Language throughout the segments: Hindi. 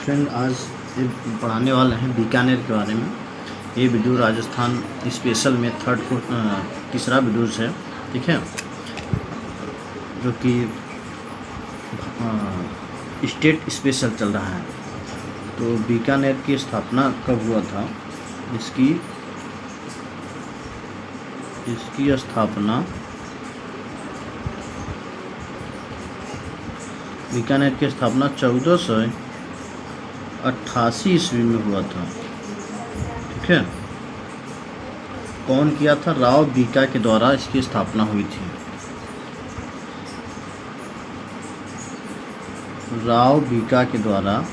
फ्रेंड, आज ये पढ़ाने वाले हैं बीकानेर के बारे में। ये वीडियो राजस्थान स्पेशल में तीसरा वीडियोज़ है, ठीक है, जो कि स्टेट स्पेशल चल रहा है। तो बीकानेर की स्थापना कब हुआ था? इसकी स्थापना बीकानेर की स्थापना 1488 ईस्वी में हुआ था, ठीक है। कौन किया था? राव बीका के द्वारा इसकी स्थापना हुई थी। राव बीका के द्वारा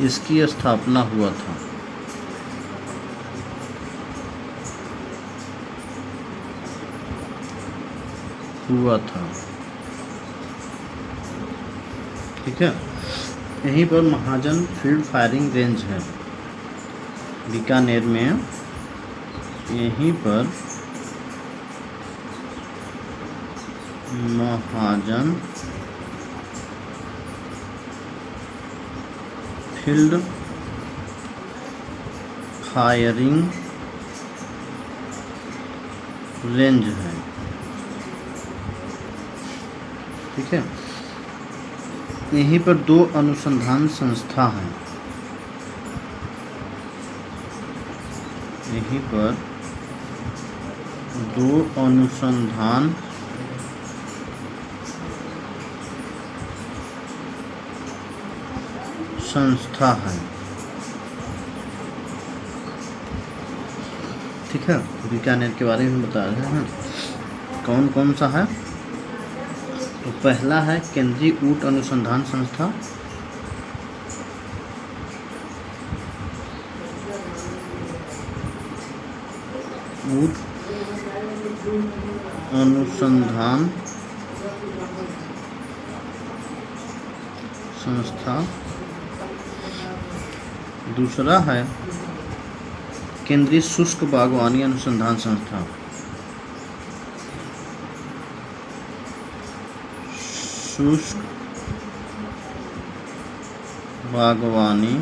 इसकी स्थापना हुआ था। ठीक है। यहीं पर महाजन फील्ड फायरिंग रेंज है बीकानेर में। यहीं पर महाजन फील्ड फायरिंग रेंज है, ठीक है। यहीं पर दो अनुसंधान संस्था हैं। यहीं पर दो अनुसंधान संस्था है, ठीक है। बीकानेर के बारे में बता रहे हैं। कौन कौन सा है? तो पहला है केंद्रीय ऊंट अनुसंधान संस्था। ऊंट अनुसंधान संस्था। दूसरा है केंद्रीय शुष्क बागवानी अनुसंधान संस्था। शुष्क बागवानी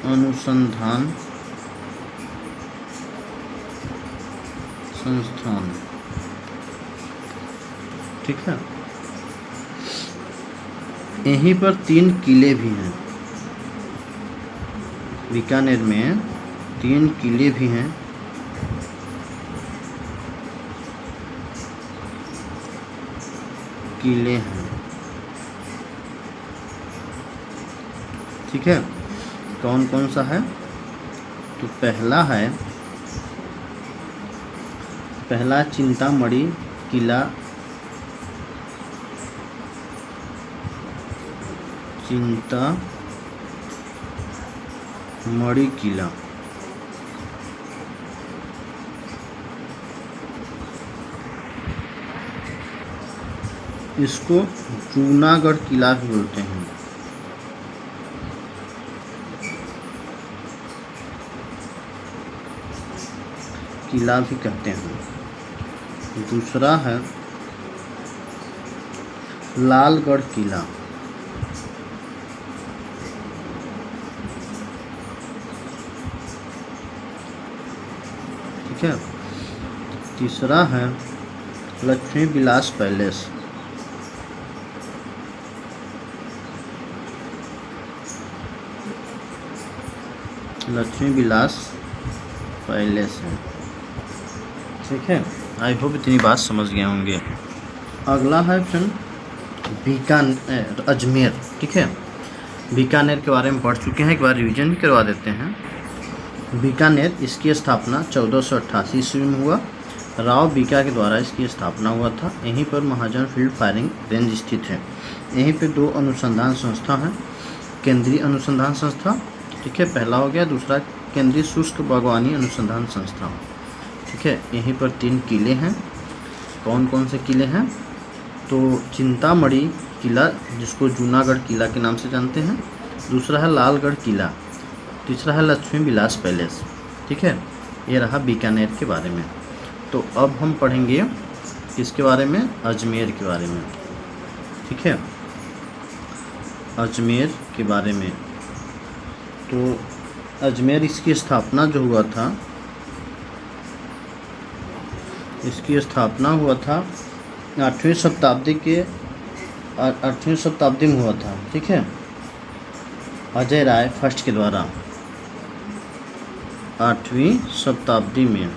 अनुसंधान संस्थान, ठीक है। यहीं पर 3 किले भी हैं। बीकानेर में 3 किले भी हैं। ठीक है। कौन कौन सा है? तो पहला चिंतामणि किला। चिंतामणि किला इसको जूनागढ़ किला भी बोलते हैं। किला भी कहते हैं। दूसरा है लालगढ़ किला। ठीक है। तीसरा है लक्ष्मी विलास पैलेस। लक्ष्मी विलास पैलेस है, ठीक है। आई होप इतनी बात समझ गए होंगे। अगला है फ्रेंड बीकानेर, अजमेर, ठीक है। बीकानेर के बारे में पढ़ चुके हैं, एक बार रिवीजन भी करवा देते हैं। बीकानेर, इसकी स्थापना 1488 ईस्वी में हुआ। राव बीका के द्वारा इसकी स्थापना हुआ था। यहीं पर महाजन फील्ड फायरिंग रेंज स्थित है। यहीं पर 2 अनुसंधान संस्था हैं। केंद्रीय अनुसंधान संस्था, ठीक है, पहला हो गया। दूसरा केंद्रीय शुष्क बागवानी अनुसंधान संस्था, ठीक है। यहीं पर 3 किले हैं। कौन कौन से किले हैं? तो चिंतामणि किला, जिसको जूनागढ़ किला के नाम से जानते हैं। दूसरा है लालगढ़ किला। तीसरा है लक्ष्मी विलास पैलेस, ठीक है। ये रहा बीकानेर के बारे में। तो अब हम पढ़ेंगे किसके बारे में, अजमेर के बारे में। ठीक है, अजमेर के बारे में। तो अजमेर, इसकी स्थापना जो हुआ था, इसकी स्थापना हुआ था 8वीं शताब्दी में हुआ था। ठीक है, अजय राय फर्स्ट के द्वारा 8वीं शताब्दी में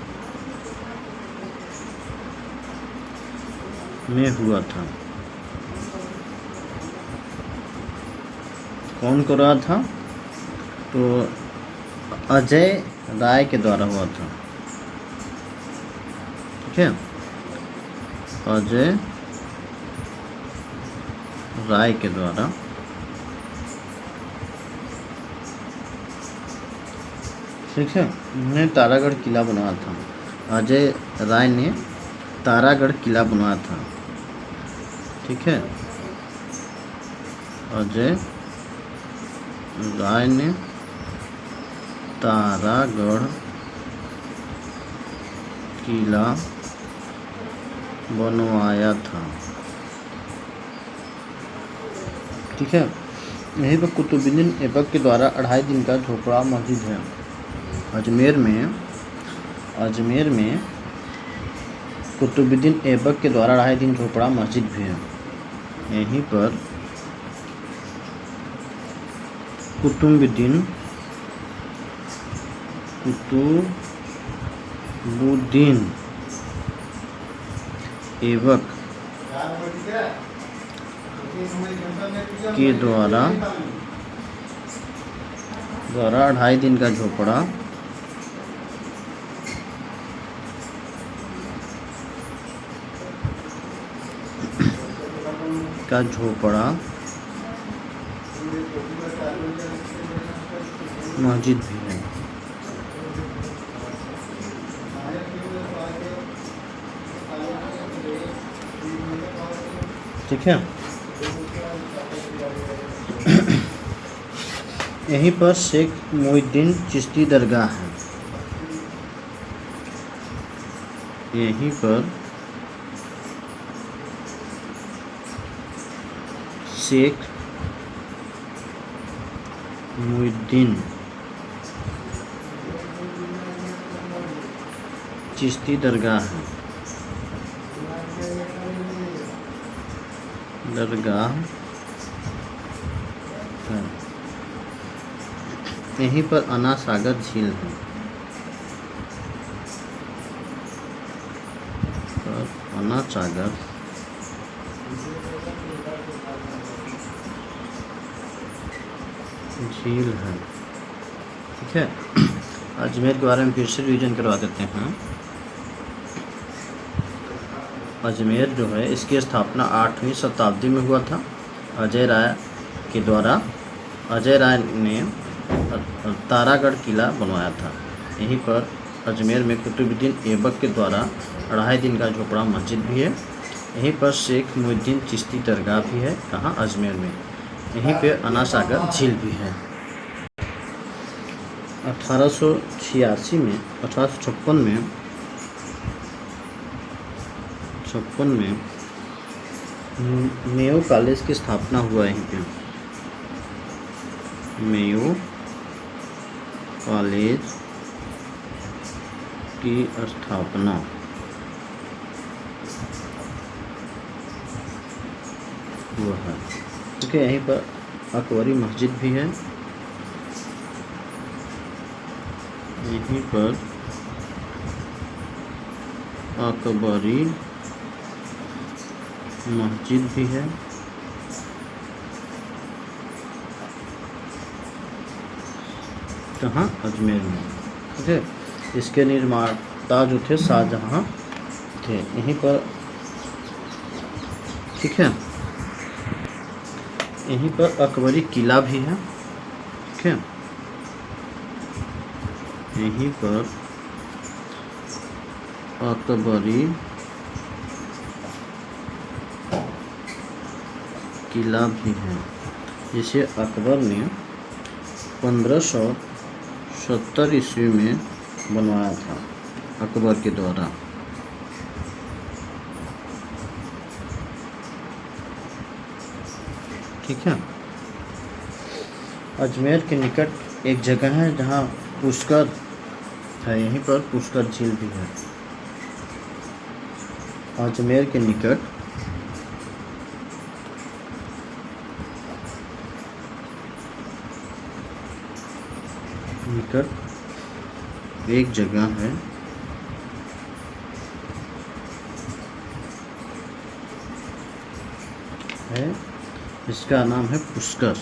हुआ था। कौन कर रहा था, तो अजय राय के द्वारा हुआ था। ठीक है, अजय राय के द्वारा। ठीक है, उन्होंने तारागढ़ किला बनाया था। अजय राय ने तारागढ़ किला बनाया था। ठीक है, अजय राय ने तारागढ़ किला बनवाया था। ठीक है, यहीं पर कुतुबुद्दीन ऐबक के द्वारा 2.5 दिन का झोपड़ा मस्जिद है। अजमेर में कुतुबुद्दीन ऐबक के द्वारा 2.5 दिन झोपड़ा मस्जिद भी है। यहीं पर कुतुबुद्दीन ऐबक के द्वारा 2.5 दिन का झोपड़ा मस्जिद भी है। ठीक है, यहीं पर शेख मोइनुद्दीन चिश्ती दरगाह है। यहीं पर शेख मोइनुद्दीन चिश्ती दरगाह है। यहीं पर अन्ना सागर झील है। अन्ना सागर झील है। ठीक है, अजमेर के बारे में फिर से रिवीजन करवा देते हैं। अजमेर जो है, इसकी स्थापना 8वीं शताब्दी में हुआ था। अजय राय के द्वारा। अजय राय ने तारागढ़ किला बनवाया था। यहीं पर अजमेर में कुतुबुद्दीन ऐबक के द्वारा 2.5 दिन का झोपड़ा मस्जिद भी है। यहीं पर शेख मोइनुद्दीन चिश्ती दरगाह भी है। कहाँ, अजमेर में। यहीं पे अन्ना सागर झील भी है। 1856 में मेयो कॉलेज की स्थापना हुआ। यहीं पे मेयो कॉलेज की स्थापना हुआ है। ठीक है, यहीं पर अकबरी मस्जिद भी है। यहीं पर अकबरी मस्जिद भी है। कहाँ, अजमेर में। ठीक है, इसके निर्माता जो थे शाहजहां थे। यहीं पर, ठीक है, यहीं पर अकबरी किला भी है। ठीक है, यहीं पर अकबरी किला भी है, जिसे अकबर ने 1570 ईस्वी में बनवाया था अकबर के द्वारा। ठीक है। अजमेर के निकट एक जगह है जहाँ पुष्कर है, यहीं पर पुष्कर झील भी है। अजमेर के निकट एक जगह है इसका नाम है पुष्कर।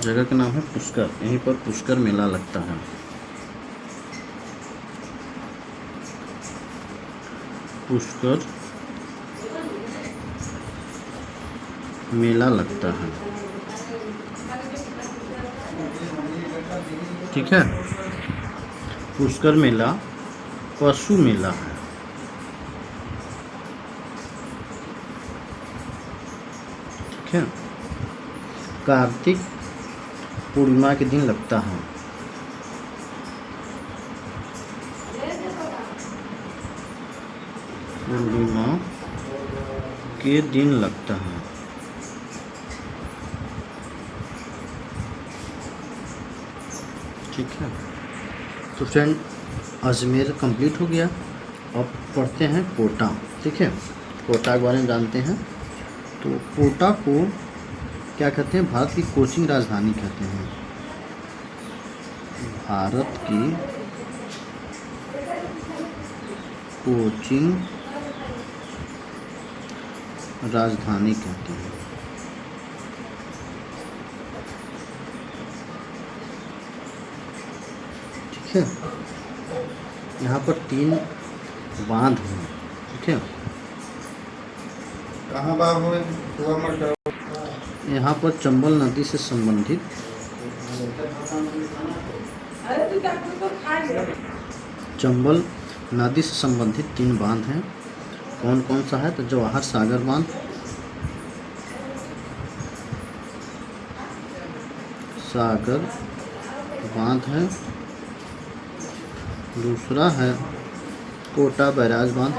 जगह का नाम है पुष्कर, यहीं पर पुष्कर मेला लगता है। पुष्कर मेला लगता है। ठीक है। पुष्कर मेला पशु मेला है। ठीक है। कार्तिक पूर्णिमा के दिन लगता है। पूर्णिमा के दिन लगता है। ठीक है। तो फ्रेंड, अजमेर कंप्लीट हो गया। अब पढ़ते हैं कोटा। ठीक है। कोटा के बारे में जानते हैं। तो कोटा को क्या कहते हैं? भारत की कोचिंग राजधानी कहते हैं। भारत की कोचिंग राजधानी कहते हैं। ठीक है। यहाँ पर 3 बांध हैं। ठीक है। कहाँ बाग हुए? यहाँ पर चंबल नदी से संबंधित चंबल नदी से संबंधित 3 बांध हैं। कौन कौन सा है? तो जवाहर सागर बांध, है। दूसरा है कोटा बैराज बांध।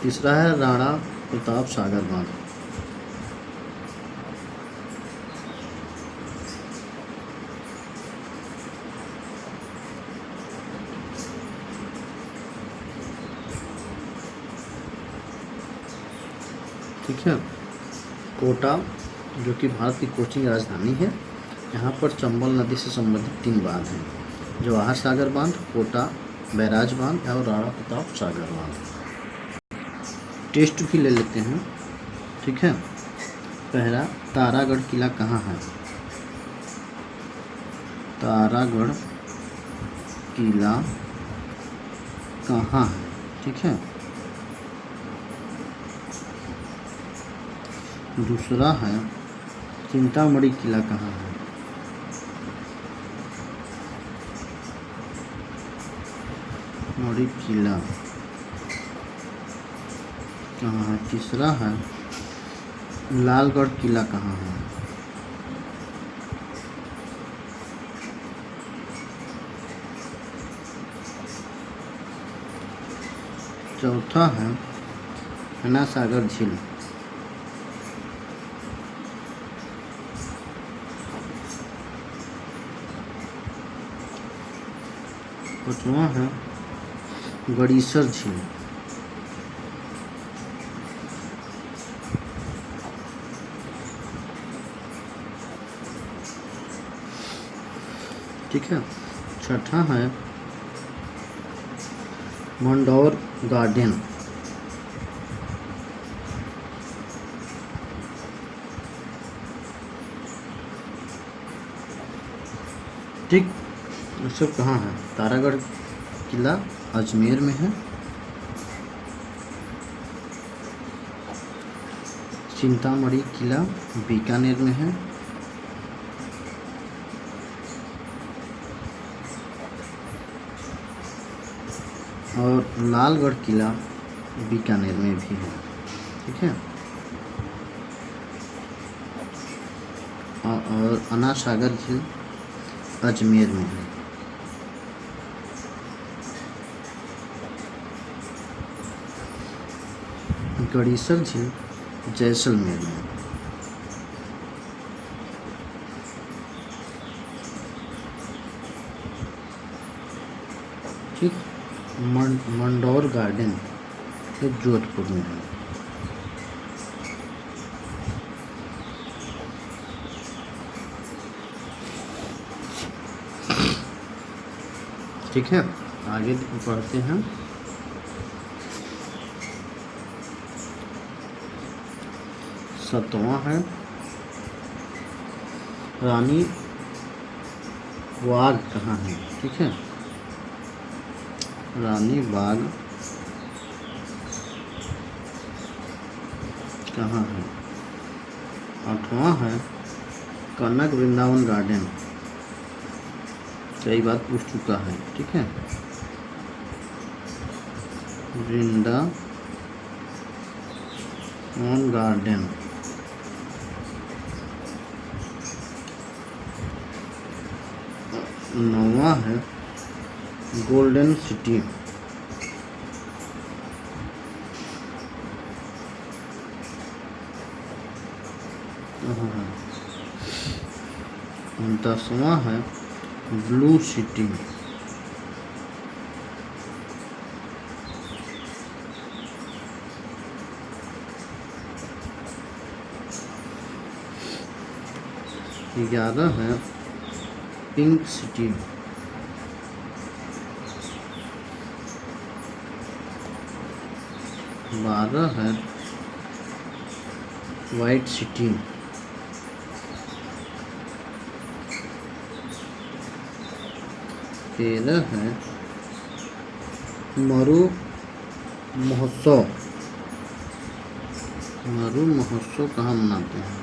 तीसरा है राणा प्रताप सागर बांध। ठीक है। कोटा जो कि भारत की कोचिंग राजधानी है, यहाँ पर चंबल नदी से संबंधित 3 बांध हैं। जवाहर सागर बांध, कोटा बैराज बांध और राणा प्रताप सागर बांध। टेस्ट भी ले लेते हैं। ठीक है। पहला, तारागढ़ किला कहाँ है? तारागढ़ किला कहाँ है? ठीक है। दूसरा है चिंतामणि किला कहाँ है? मणि किला कहाँ है? तीसरा है लालगढ़ किला कहाँ है? चौथा है फना सागर झील। पांचवा है गड़ीसर झील। ठीक है। छठा है मंडौर गार्डन। ठीक। ये सब कहाँ है? तारागढ़ किला अजमेर में है। चिंतामणि किला बीकानेर में है। और लालगढ़ किला बीकानेर में भी है, ठीक है। और अन्ना सागर झील अजमेर में है। गड़ीसर झील जैसलमेर में। ठीक। मंडौर गार्डन ये जोधपुर में है। ठीक है, आगे पढ़ते हैं। सातवां है रानी बाग कहाँ है, ठीक है। रानी बाग कहाँ है। आठवां है कनक वृंदावन गार्डन, कई बार पूछ चुका है, ठीक है। वृंदावन गार्डन। नौवां है गोल्डन सिटी। 10वां है ब्लू सिटी। 11 है पिंक सिटी। 12 है वाइट सिटी। 13 है मरु महोत्सव। मरु महोत्सव कहाँ मनाते हैं,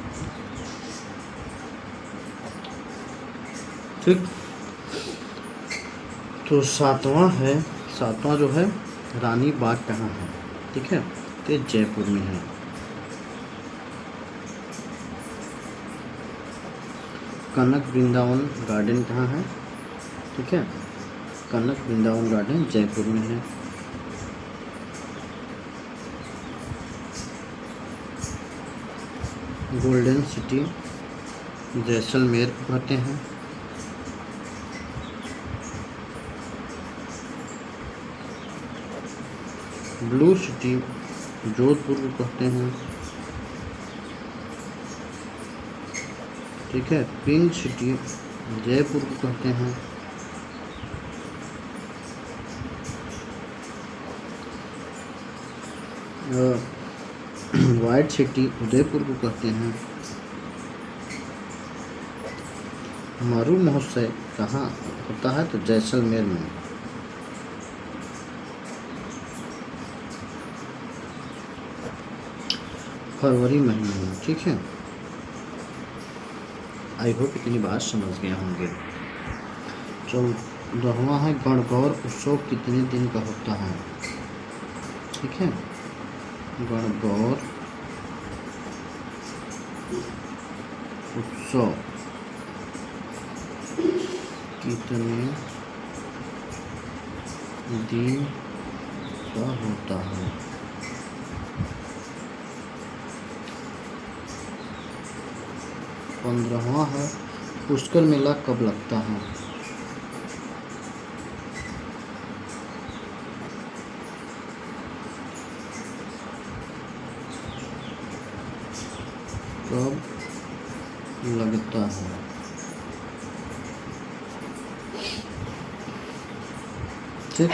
ठीक। तो सातवां जो है रानी बाग कहाँ है, ठीक है, तो जयपुर में है। कनक वृंदावन गार्डन कहाँ है, ठीक है, कनक वृंदावन गार्डन जयपुर में है। गोल्डन सिटी जैसलमेर को कहते हैं। ब्लू सिटी जोधपुर को कहते हैं, ठीक है। पिंक सिटी जयपुर को कहते हैं। वाइट सिटी उदयपुर को कहते हैं। मरु महोत्सव कहाँ होता है, तो जैसलमेर में। फरवरी महीने में, ठीक है। आई होप इतनी बात समझ गए होंगे। 14वां है गणगौर उत्सव कितने दिन का होता है, ठीक है। गणगौर उत्सव कितने दिन का होता है। 15वां है पुष्कर मेला कब लगता है। कब लगता है, ठीक।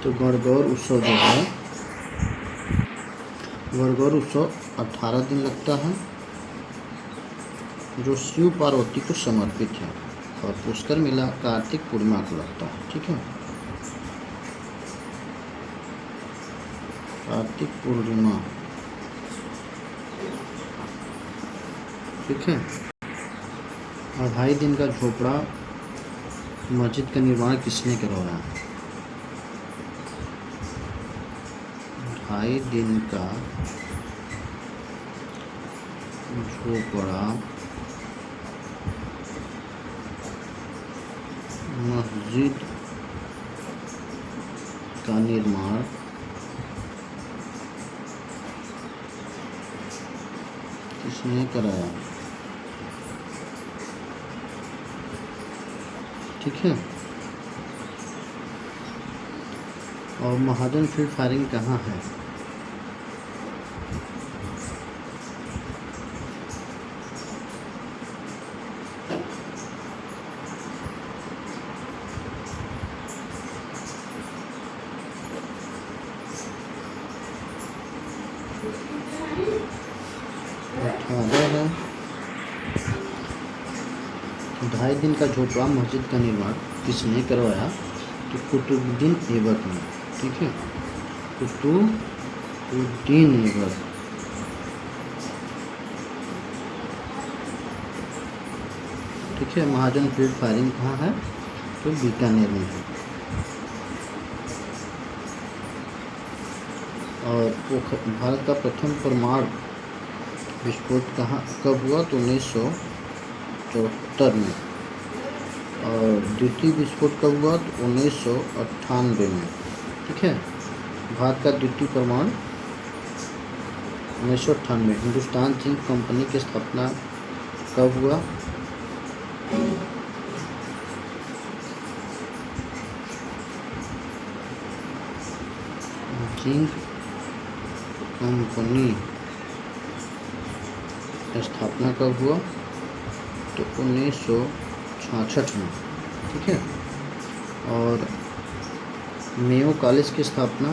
तो गणगौर उत्सव जो है, गणगौर उत्सव 18 दिन लगता है, जो शिव पार्वती को समर्पित है। और पुष्कर मेला कार्तिक पूर्णिमा को लगता है, ठीक है। कार्तिक पूर्णिमा, ठीक है। 2.5 दिन का झोपड़ा मस्जिद का निर्माण किसने करवाया। 2.5 दिन का झोपड़ा मस्जिद का निर्माण किसने कराया? ठीक है। और महाजन फील्ड फायरिंग कहाँ है? है 2.5 दिन का झोपड़ा मस्जिद का निर्माण किसने करवाया? तो कुतुबुद्दीन ऐबक ने। ठीक है, कुतुबुद्दीन ऐबक। ठीक है। महाजन फील्ड फायरिंग कहाँ है? तो बीकानेर में है। और भारत का प्रथम परमाणु विस्फोट कब हुआ? तो 1974 में। और द्वितीय विस्फोट कब हुआ? तो 1998 में। ठीक है। भारत का द्वितीय परमाणु 1998। हिंदुस्तान जिंक कंपनी की स्थापना कब हुआ? जिंक कंपनी स्थापना कब हुआ? तो 1966 में। ठीक है। और मेयो कॉलेज की स्थापना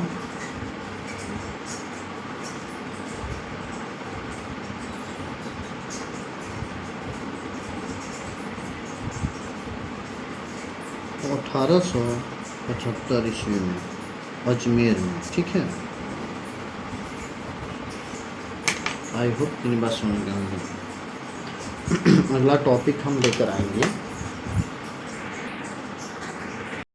तो 1875 ईस्वी में अजमेर में। ठीक है। आई होप इतनी बात समझ गए होंगे। अगला टॉपिक हम लेकर आएंगे